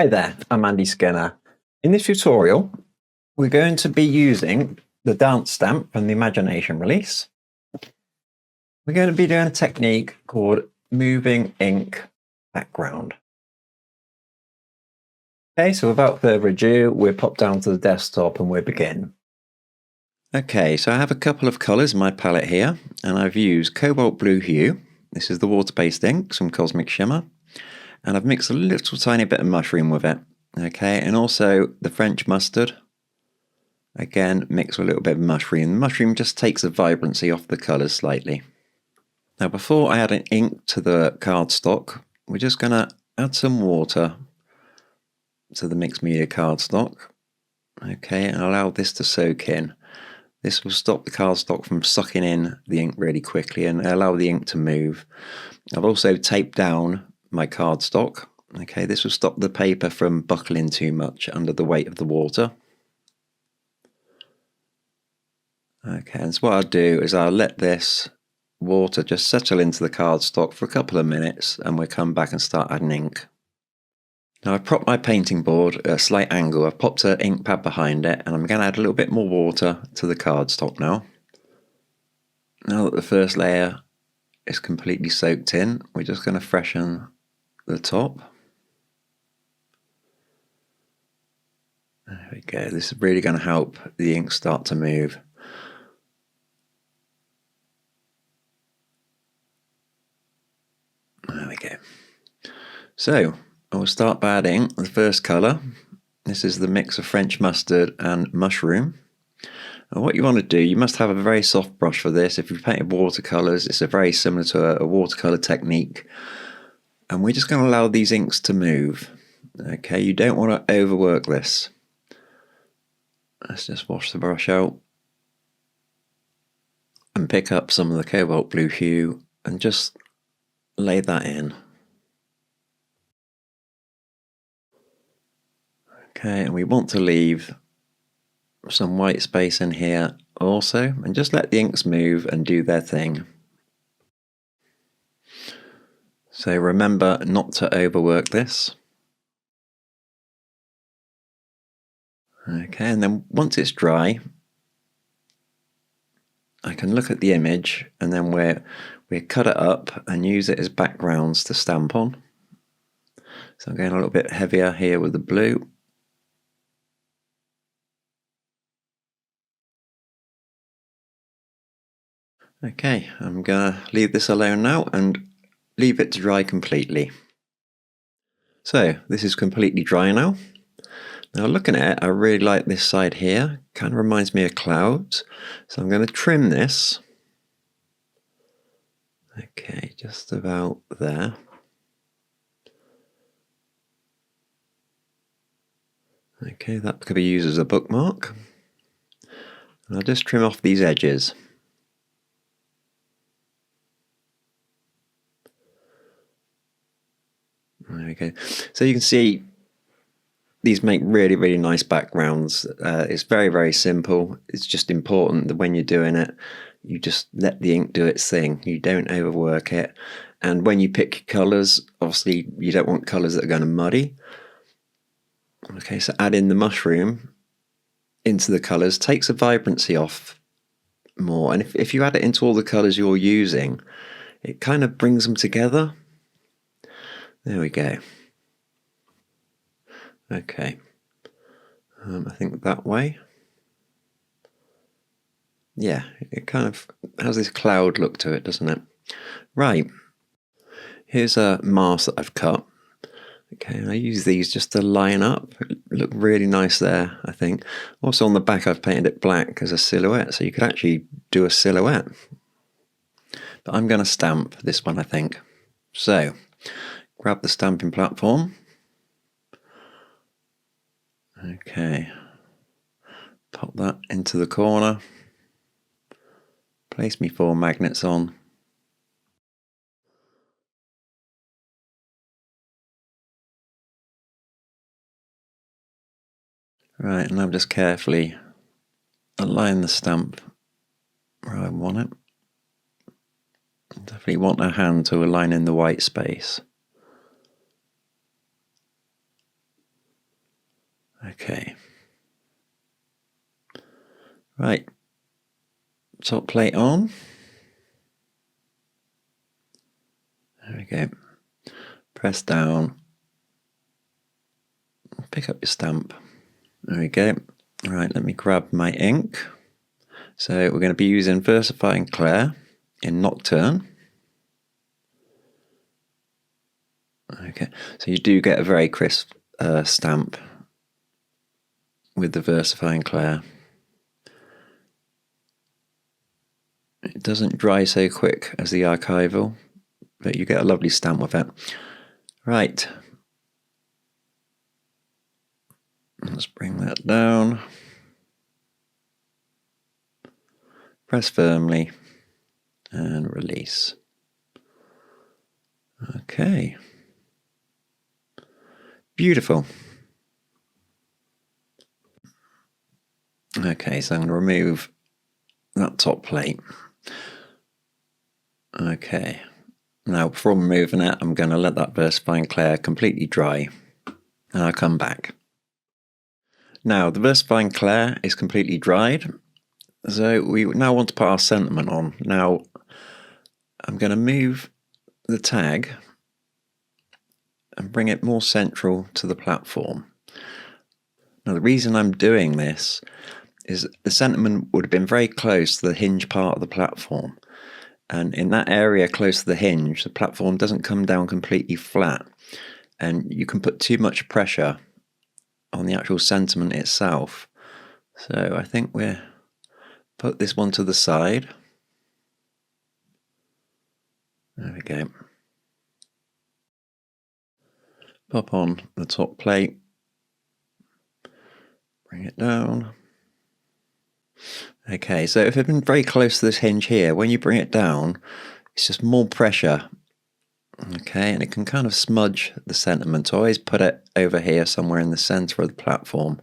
Hi there, I'm Andy Skinner. In this tutorial, we're going to be using the dance stamp from the Imagination release. We're going to be doing a technique called moving ink background. Okay, so without further ado, we'll pop down to the desktop and we'll begin. Okay, so I have a couple of colours in my palette here, and I've used cobalt blue hue. This is the water-based ink from Cosmic Shimmer. And I've mixed a little tiny bit of mushroom with it. Okay, and also the French mustard. Again, mix with a little bit of mushroom. The mushroom just takes the vibrancy off the colours slightly. Now, before I add an ink to the cardstock, we're just going to add some water to the mixed media cardstock. Okay, and allow this to soak in. This will stop the cardstock from sucking in the ink really quickly and allow the ink to move. I've also taped down my cardstock. Okay, this will stop the paper from buckling too much under the weight of the water. Okay, and so what I'll do is I'll let this water just settle into the cardstock for a couple of minutes, and we'll come back and start adding ink. Now I've propped my painting board at a slight angle. I've popped an ink pad behind it, and I'm going to add a little bit more water to the cardstock now. Now that the first layer is completely soaked in, we're just going to freshen the top. There we go. This is really going to help the ink start to move. There we go. So I will start by adding the first colour. This is the mix of French mustard and mushroom. And what you want to do, you must have a very soft brush for this. If you've painted watercolours, it's very similar to a watercolour technique. And we're just going to allow these inks to move. Okay, you don't want to overwork this. Let's just wash the brush out and pick up some of the cobalt blue hue and just lay that in. Okay, and we want to leave some white space in here also, and just let the inks move and do their thing. So remember not to overwork this. Okay, and then once it's dry, I can look at the image and then we cut it up and use it as backgrounds to stamp on. So I'm going a little bit heavier here with the blue. Okay, I'm going to leave this alone now and leave it to dry completely. So this is completely dry now. Now looking at it, I really like this side here. Kind of reminds me of clouds. So I'm going to trim this. Okay, just about there. Okay, that could be used as a bookmark. And I'll just trim off these edges. There we go. So you can see these make really, really nice backgrounds. It's very, very simple. It's just important that when you're doing it, you just let the ink do its thing. You don't overwork it. And when you pick colours, obviously you don't want colours that are going to muddy. Okay, so add in the mushroom into the colours, takes the vibrancy off more. And if you add it into all the colours you're using, it kind of brings them together. There we go. Okay, I think that way. Yeah, it kind of has this cloud look to it, doesn't it? Right, here's a mask that I've cut. Okay, and I use these just to line up. Look really nice there, I think. Also on the back I've painted it black as a silhouette, so you could actually do a silhouette. But I'm going to stamp this one, I think. So, grab the stamping platform. Okay, pop that into the corner, place me 4 magnets on. Right, and I'll just carefully align the stamp where I want it. Definitely want a hand to align in the white space. Right, top plate on. There we go. Press down. Pick up your stamp. There we go. Right, let me grab my ink. So we're going to be using Versifying Clair in Nocturne. Okay, so you do get a very crisp stamp with the Versifying Clair. It doesn't dry so quick as the archival, but you get a lovely stamp with it. Right, let's bring that down. Press firmly and release. Okay. Beautiful. Okay, so I'm going to remove that top plate. Okay. Now, before removing it, I'm going to let that Versifying Clair completely dry. And I'll come back. Now, the Versifying Clair is completely dried. So we now want to put our sentiment on. Now, I'm going to move the tag and bring it more central to the platform. Now, the reason I'm doing this is the sentiment would have been very close to the hinge part of the platform. And in that area close to the hinge, the platform doesn't come down completely flat. And you can put too much pressure on the actual sentiment itself. So I think we'll put this one to the side. There we go. Pop on the top plate. Bring it down. Okay, so if it's been very close to this hinge here, when you bring it down, it's just more pressure. Okay, and it can kind of smudge the sentiment. So I always put it over here somewhere in the center of the platform.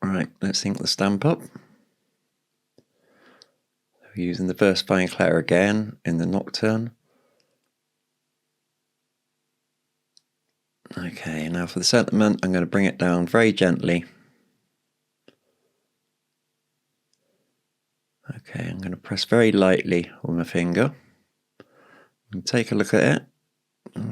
Right, let's ink the stamp up. We're using the Versifying Clair again in the Nocturne. Okay, now for the sentiment, I'm going to bring it down very gently. Okay, I'm going to press very lightly with my finger and take a look at it.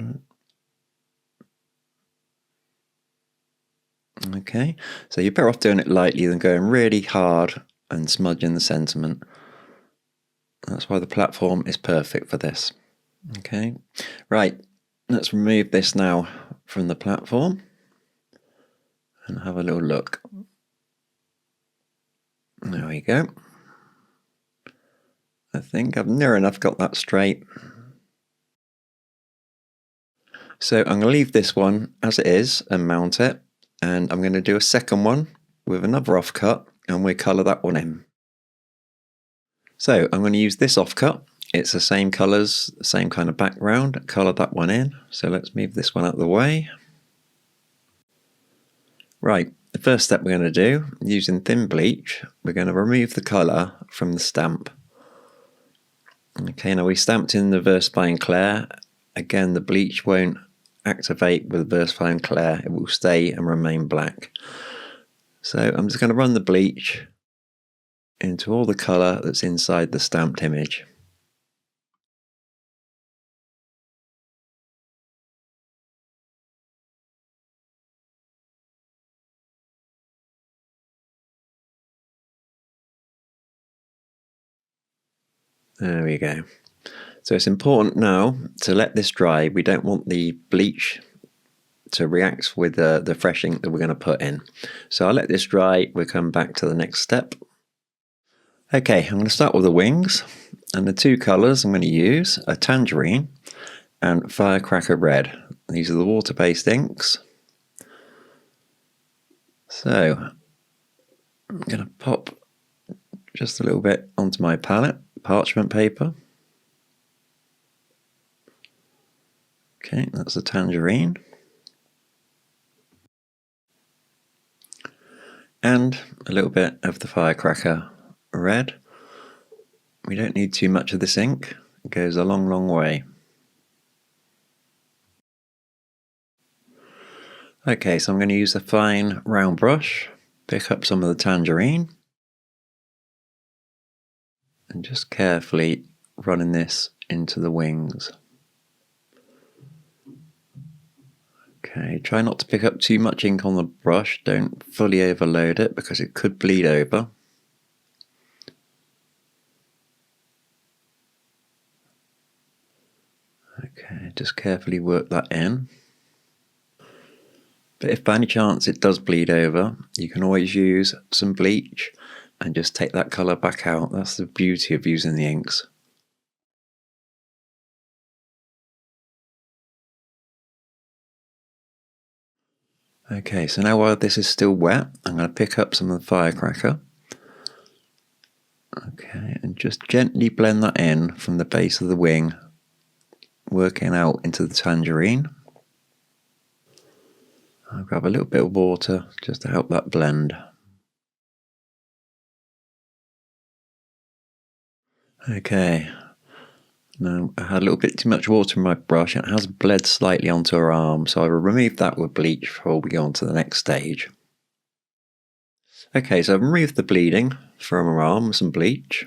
Okay, so you're better off doing it lightly than going really hard and smudging the sentiment. That's why the platform is perfect for this. Okay, right, let's remove this now from the platform and have a little look. There we go. I think I've near enough got that straight. So I'm going to leave this one as it is and mount it, and I'm going to do a second one with another offcut and we'll colour that one in. So I'm going to use this offcut. It's the same colours, the same kind of background, colour that one in. So let's move this one out of the way. Right, the first step we're going to do, using thin bleach, we're going to remove the colour from the stamp. Okay, now we stamped in the Versifying Clair. Again, the bleach won't activate with the Versifying Clair, it will stay and remain black. So I'm just going to run the bleach into all the colour that's inside the stamped image. There we go. So it's important now to let this dry. We don't want the bleach to react with the fresh ink that we're going to put in. So I'll let this dry, we'll come back to the next step. Okay, I'm going to start with the wings, and the two colours I'm going to use are Tangerine and Firecracker Red. These are the water-based inks. So I'm going to pop just a little bit onto my palette, parchment paper. Okay, that's the Tangerine. And a little bit of the Firecracker Red. We don't need too much of this ink, it goes a long, long way. Okay, so I'm going to use a fine round brush Pick up some of the tangerine and just carefully running this into the wings. Okay, try not to pick up too much ink on the brush, don't fully overload it because it could bleed over. Okay, just carefully work that in. But if by any chance it does bleed over, you can always use some bleach and just take that colour back out. That's the beauty of using the inks. Okay, so now while this is still wet, I'm going to pick up some of the firecracker. Okay, and just gently blend that in from the base of the wing, working out into the tangerine. I'll grab a little bit of water just to help that blend. Okay, now I had a little bit too much water in my brush and it has bled slightly onto her arm, so I will remove that with bleach before we go on to the next stage. Okay, so I've removed the bleeding from her arm with some bleach.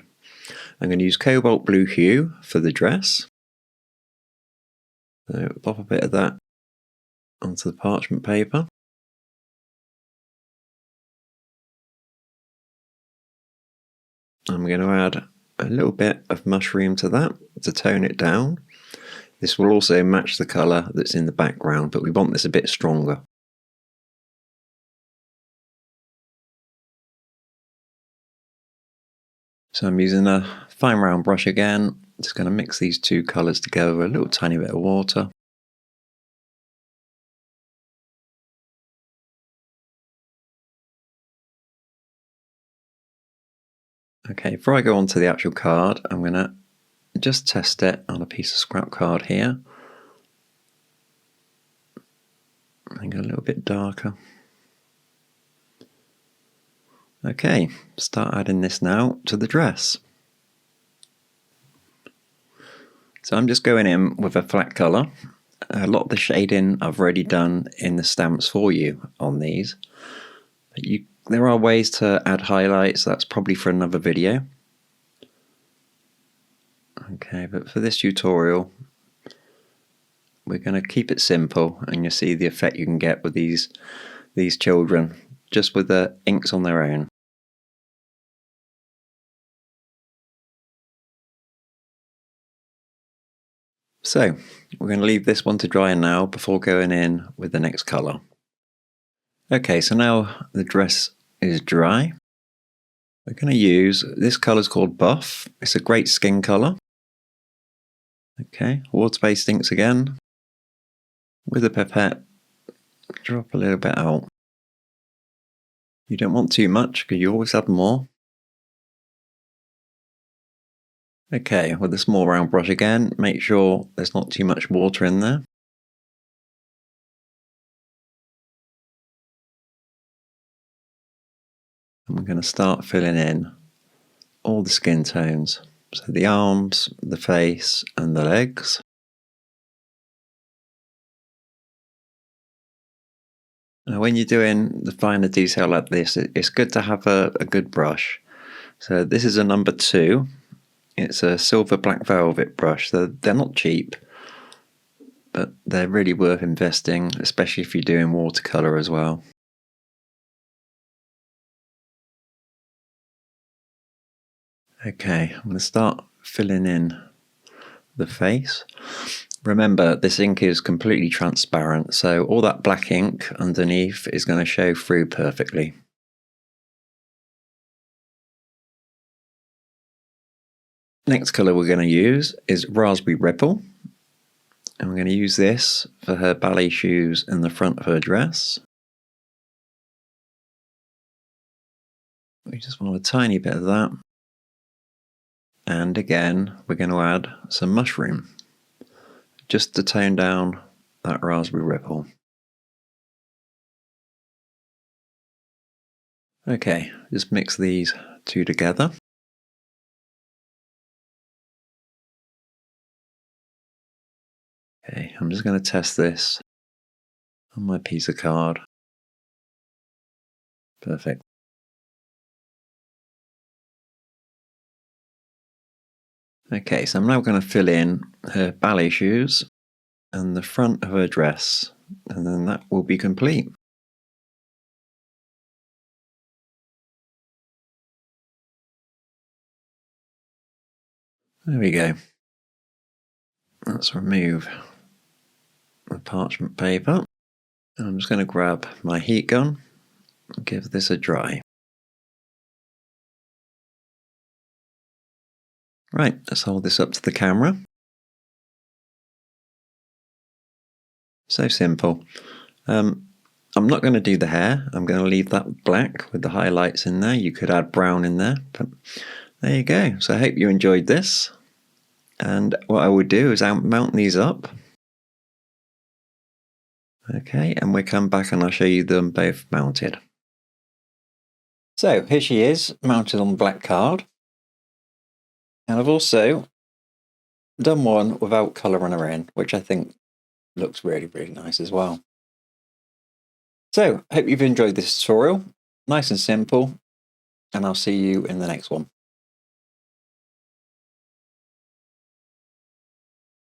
I'm going to use cobalt blue hue for the dress. So pop a bit of that onto the parchment paper. I'm going to add a little bit of mushroom to that to tone it down. This will also match the colour that's in the background, but we want this a bit stronger. So I'm using a fine round brush again, just going to mix these two colours together with a little tiny bit of water. Okay, before I go on to the actual card, I'm going to just test it on a piece of scrap card here. And go a little bit darker. Okay, start adding this now to the dress. So I'm just going in with a flat colour. A lot of the shading I've already done in the stamps for you on these. But there are ways to add highlights, that's probably for another video. Okay, but for this tutorial, we're going to keep it simple and you'll see the effect you can get with these children, just with the inks on their own. So, we're going to leave this one to dry now before going in with the next colour. Okay, so now the dress is dry. We're going to use, this colour is called Buff. It's a great skin colour. Okay, water-based inks again. With a pipette, drop a little bit out. You don't want too much because you always add more. Okay, with a small round brush again, make sure there's not too much water in there. And we're going to start filling in all the skin tones. So the arms, the face and the legs. Now when you're doing the finer detail like this, it's good to have a good brush. So this is a number 2. It's a silver black velvet brush. So they're not cheap, but they're really worth investing, especially if you're doing watercolour as well. Okay, I'm going to start filling in the face. Remember, this ink is completely transparent, so all that black ink underneath is going to show through perfectly. Next colour we're going to use is Raspberry Ripple. And we're going to use this for her ballet shoes in the front of her dress. We just want a tiny bit of that. And again, we're going to add some mushroom, just to tone down that raspberry ripple. Okay, just mix these two together. Okay, I'm just going to test this on my piece of card. Perfect. Okay, so I'm now going to fill in her ballet shoes and the front of her dress, and then that will be complete. There we go. Let's remove the parchment paper. I'm just going to grab my heat gun and give this a dry. Right, let's hold this up to the camera. So simple. I'm not going to do the hair. I'm going to leave that black with the highlights in there. You could add brown in there, but there you go. So I hope you enjoyed this. And what I would do is I'll mount these up. Okay, and we'll come back and I'll show you them both mounted. So here she is, mounted on the black card. And I've also done one without colouring her in, which I think looks really, really nice as well. So, hope you've enjoyed this tutorial. Nice and simple, and I'll see you in the next one.